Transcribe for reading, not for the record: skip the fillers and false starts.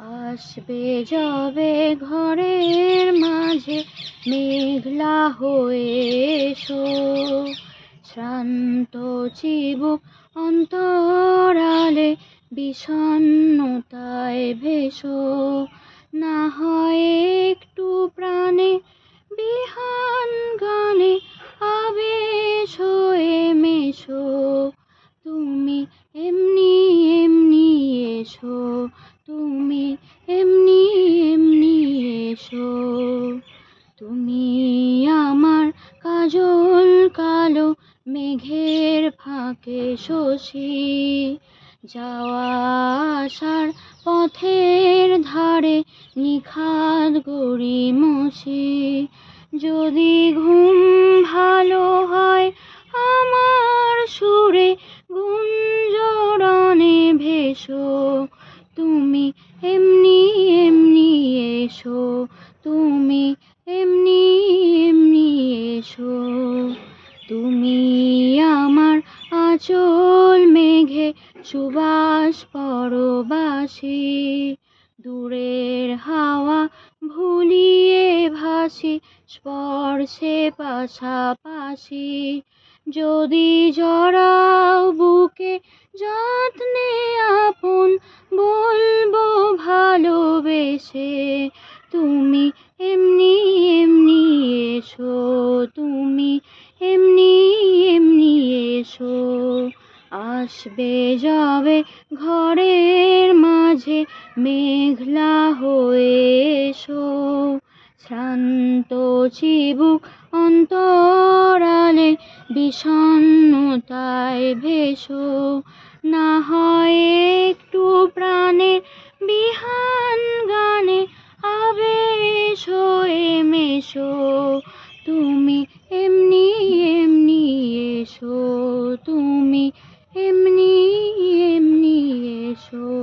আসবে যবে ঘরের মাঝে মেঘলা হয়ে এসো, শ্রান্ত চিবুক অন্তরালে বিষণ্ণতায় ভেসো। না হয় একটু প্রাণে বিহান গানে আবেশ হয়ে মেশো। তুমি এমনি এমনি এসো, তুমি এমনি এমনি এসো। তুমি আমার কাজল কালো মেঘের ফাঁকে শশী, যাওয়া আসার পথের ধারে নিখাদ গড়িমসি। যদি ঘুম ভালো হয় আমার সুরে গুঞ্জরণে ভেসো। তুমি এমনি এমনি এসো, তুমি এমনি এমনি এসো। তুমি আমার আঁচল মেঘে সুবাস পরবাসী, দূরের হাওয়া ভুলিয়ে ভাসি স্পর্শে পাশাপাশি। যদি জড়াও বুকে যত্নে আপন বলবো ভালোবেসে। তুমি এমনি এমনি এসো, তুমি এমনি এমনি এসো। আসবে যবে ঘরের মাঝে মেঘলা হয়ে এসো, শ্রান্ত চিবুক অন্তরালে বিষণ্ণতায় ভেসো। না হয় একটু প্রাণে বিহান গানে আবেশ হয়ে মেশো। তুমি এমনি এমনি এসো, তুমি এমনি এমনি এসো।